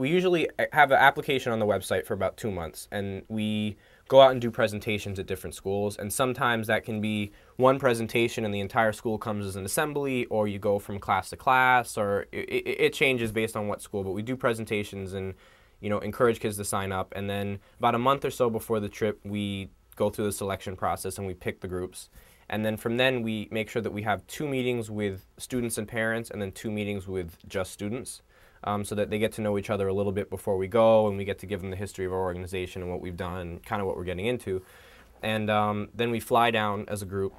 we usually have an application on the website for about 2 months, and we go out and do presentations at different schools, and sometimes that can be one presentation and the entire school comes as an assembly, or you go from class to class, or it changes based on what school, but we do presentations and, you know, encourage kids to sign up. And then about a month or so before the trip, we go through the selection process and we pick the groups. And then from then we make sure that we have 2 meetings with students and parents, and then 2 meetings with just students. So that they get to know each other a little bit before we go, and we get to give them the history of our organization and what we've done, kind of what we're getting into. And then we fly down as a group.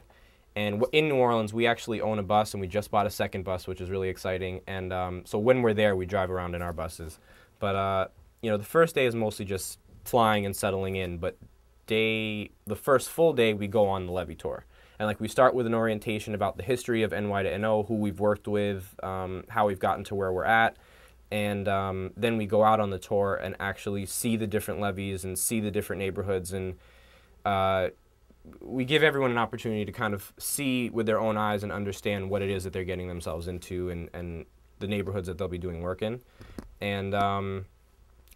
And in New Orleans, we actually own a bus, and we just bought a second bus, which is really exciting. And so when we're there, we drive around in our buses. But you know, the first day is mostly just flying and settling in. But the first full day, we go on the levee tour. And like we start with an orientation about the history of NY to NO, who we've worked with, how we've gotten to where we're at. And then we go out on the tour and actually see the different levees and see the different neighborhoods. And we give everyone an opportunity to kind of see with their own eyes and understand what it is that they're getting themselves into, and the neighborhoods that they'll be doing work in. And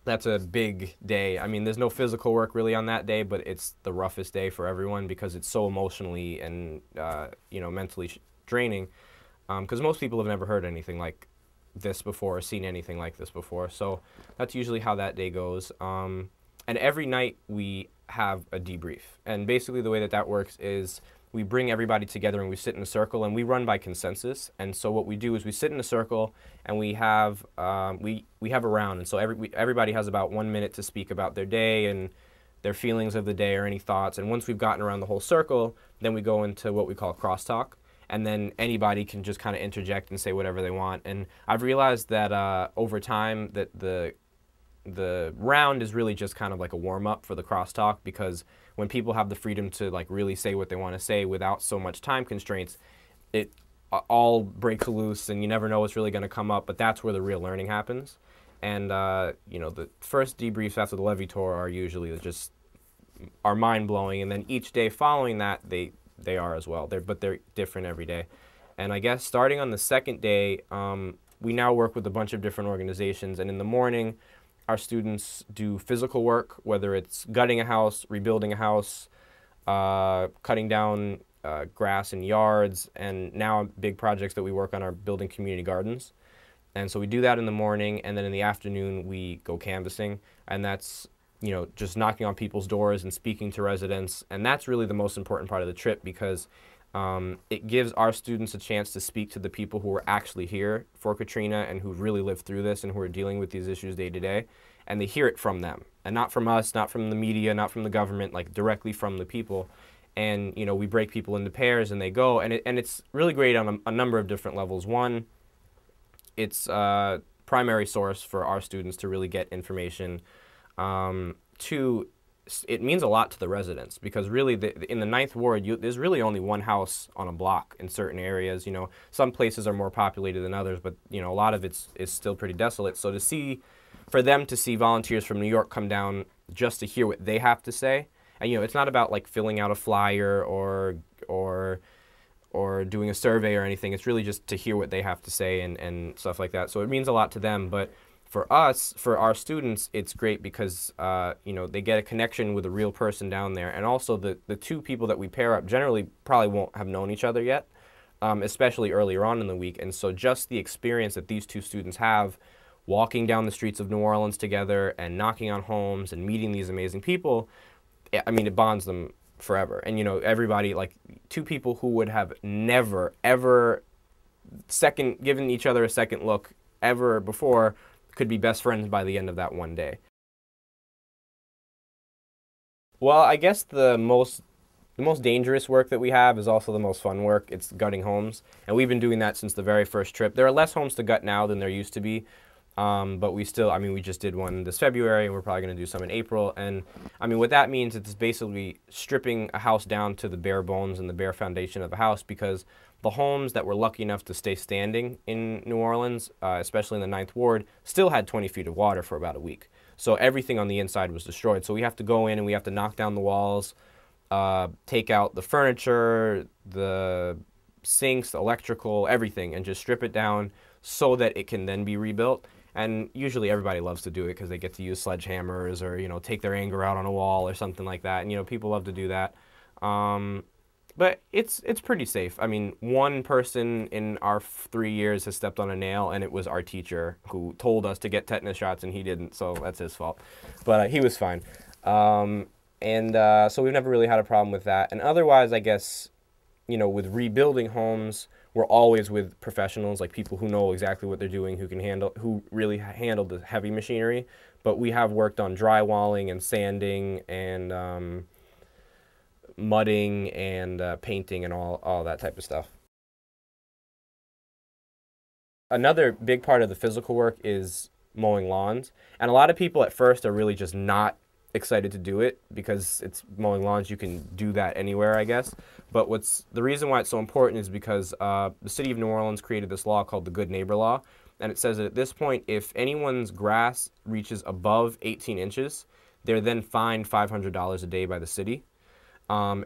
that's a big day. I mean, there's no physical work really on that day, but it's the roughest day for everyone because it's so emotionally and you know, mentally draining. Because most people have never heard anything like this before or seen anything like this before. So that's usually how that day goes. And every night we have a debrief. And basically the way that that works is we bring everybody together and we sit in a circle, and we run by consensus. And so what we do is we sit in a circle and we have we have a round. And so everybody has about 1 minute to speak about their day and their feelings of the day or any thoughts. And once we've gotten around the whole circle, then we go into what we call crosstalk. And then anybody can just kind of interject and say whatever they want. And I've realized that over time that the round is really just kind of like a warm-up for the crosstalk, because when people have the freedom to like really say what they want to say without so much time constraints, it all breaks loose and you never know what's really going to come up, but that's where the real learning happens. And you know, the first debriefs after the levee tour are usually just are mind-blowing, and then each day following that they are as well. But they're different every day. And I guess starting on the second day, we now work with a bunch of different organizations. And in the morning, our students do physical work, whether it's gutting a house, rebuilding a house, cutting down grass in yards. And now big projects that we work on are building community gardens. And so we do that in the morning. And then in the afternoon, we go canvassing. And that's, you know, just knocking on people's doors and speaking to residents. And that's really the most important part of the trip, because it gives our students a chance to speak to the people who are actually here for Katrina and who really lived through this and who are dealing with these issues day to day. And they hear it from them, and not from us, not from the media, not from the government, like directly from the people. And, you know, we break people into pairs and they go, and it's really great on a number of different levels. One, it's a primary source for our students to really get information. Two, it means a lot to the residents, because really in the 9th Ward, there's really only one house on a block in certain areas. You know, some places are more populated than others, but, you know, a lot of it is still pretty desolate. So for them to see volunteers from New York come down just to hear what they have to say, and, you know, it's not about like filling out a flyer or doing a survey or anything. It's really just to hear what they have to say and stuff like that. So it means a lot to them. But for us, for our students, it's great because, you know, they get a connection with a real person down there. And also the 2 people that we pair up generally probably won't have known each other yet, especially earlier on in the week. And so just the experience that these 2 students have walking down the streets of New Orleans together and knocking on homes and meeting these amazing people, I mean, it bonds them forever. And, you know, everybody, like 2 people who would have never, ever given each other a second look ever before could be best friends by the end of that one day. Well, I guess the most dangerous work that we have is also the most fun work. It's gutting homes, and we've been doing that since the very first trip. There are less homes to gut now than there used to be, but we still, I mean, we just did one this February, and we're probably going to do some in April. And I mean, what that means is it's basically stripping a house down to the bare bones and the bare foundation of the house, because the homes that were lucky enough to stay standing in New Orleans, especially in the 9th Ward, still had 20 feet of water for about a week. So everything on the inside was destroyed. So we have to go in and we have to knock down the walls, take out the furniture, the sinks, the electrical, everything, and just strip it down so that it can then be rebuilt. And usually everybody loves to do it because they get to use sledgehammers or, you know, take their anger out on a wall or something like that. And, you know, people love to do that. But it's pretty safe. I mean, one person in our 3 years has stepped on a nail, and it was our teacher who told us to get tetanus shots, and he didn't, so that's his fault. But he was fine. So we've never really had a problem with that. And otherwise, I guess, you know, with rebuilding homes, we're always with professionals, like people who know exactly what they're doing, who really handle the heavy machinery. But we have worked on drywalling and sanding and mudding and painting and all that type of stuff. Another big part of the physical work is mowing lawns. And a lot of people at first are really just not excited to do it because it's mowing lawns. You can do that anywhere, I guess. But the reason why it's so important is because the city of New Orleans created this law called the Good Neighbor Law. And it says that at this point, if anyone's grass reaches above 18 inches, they're then fined $500 a day by the city. But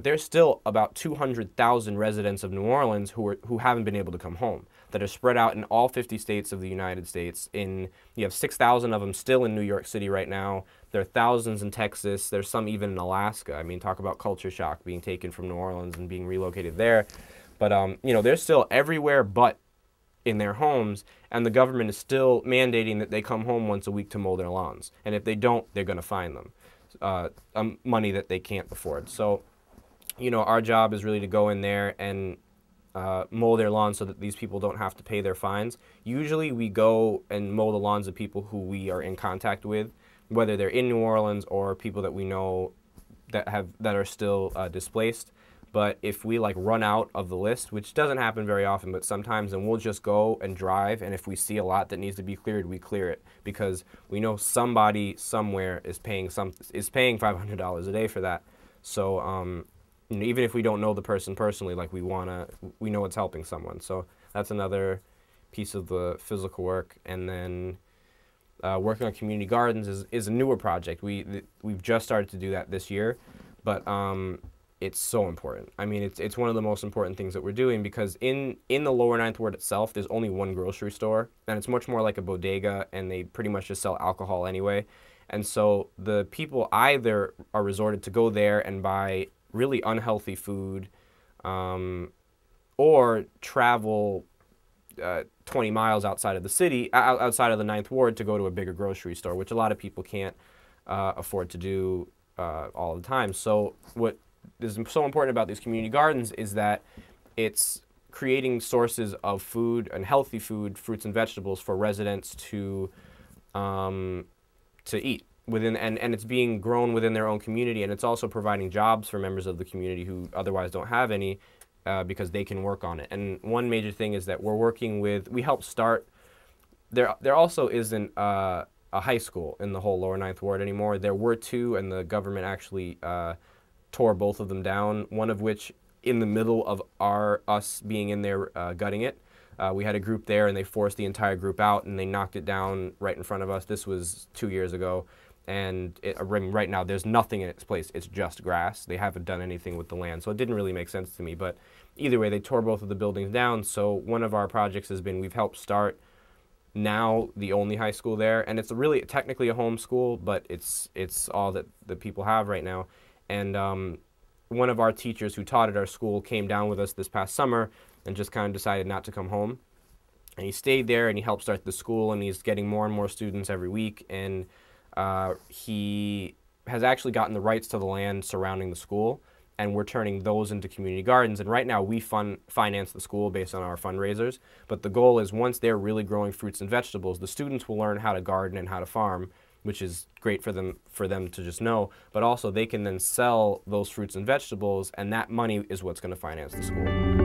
there's still about 200,000 residents of New Orleans who haven't been able to come home, that are spread out in all 50 states of the United States. You have 6,000 of them still in New York City right now. There are thousands in Texas. There's some even in Alaska. I mean, talk about culture shock, being taken from New Orleans and being relocated there. But, you know, they're still everywhere but in their homes, and the government is still mandating that they come home once a week to mow their lawns. And if they don't, they're going to fine them money that they can't afford. So, you know, our job is really to go in there and mow their lawns so that these people don't have to pay their fines. Usually we go and mow the lawns of people who we are in contact with, whether they're in New Orleans or people that we know that are still displaced. But if we like run out of the list, which doesn't happen very often, but sometimes, then we'll just go and drive, and if we see a lot that needs to be cleared, we clear it, because we know somebody somewhere is paying $500 a day for that. So you know, even if we don't know the person personally, like we know it's helping someone. So that's another piece of the physical work. And then working on community gardens is a newer project. We've just started to do that this year, but it's so important. I mean, it's one of the most important things that we're doing, because in the lower Ninth Ward itself, there's only one grocery store, and it's much more like a bodega, and they pretty much just sell alcohol anyway. And so the people either are resorted to go there and buy really unhealthy food, or travel 20 miles outside of the city, outside of the Ninth Ward, to go to a bigger grocery store, which a lot of people can't afford to do all the time. So what is so important about these community gardens is that it's creating sources of food and healthy food, fruits and vegetables, for residents to eat within, and it's being grown within their own community, and it's also providing jobs for members of the community who otherwise don't have any, because they can work on it. And one major thing is that we help start. There also isn't a high school in the whole lower Ninth Ward anymore. There were two, and the government actually tore both of them down, one of which in the middle of us being in there gutting it. We had a group there, and they forced the entire group out, and they knocked it down right in front of us. This was 2 years ago, and right now there's nothing in its place. It's just grass. They haven't done anything with the land, so it didn't really make sense to me. But either way, they tore both of the buildings down. So one of our projects has been, we've helped start now the only high school there, and it's really technically a home school, but it's all that the people have right now. And one of our teachers who taught at our school came down with us this past summer and just kind of decided not to come home. And he stayed there, and he helped start the school, and he's getting more and more students every week. And he has actually gotten the rights to the land surrounding the school, and we're turning those into community gardens. And right now we finance the school based on our fundraisers. But the goal is, once they're really growing fruits and vegetables, the students will learn how to garden and how to farm, which is great for them to just know, but also they can then sell those fruits and vegetables, and that money is what's going to finance the school.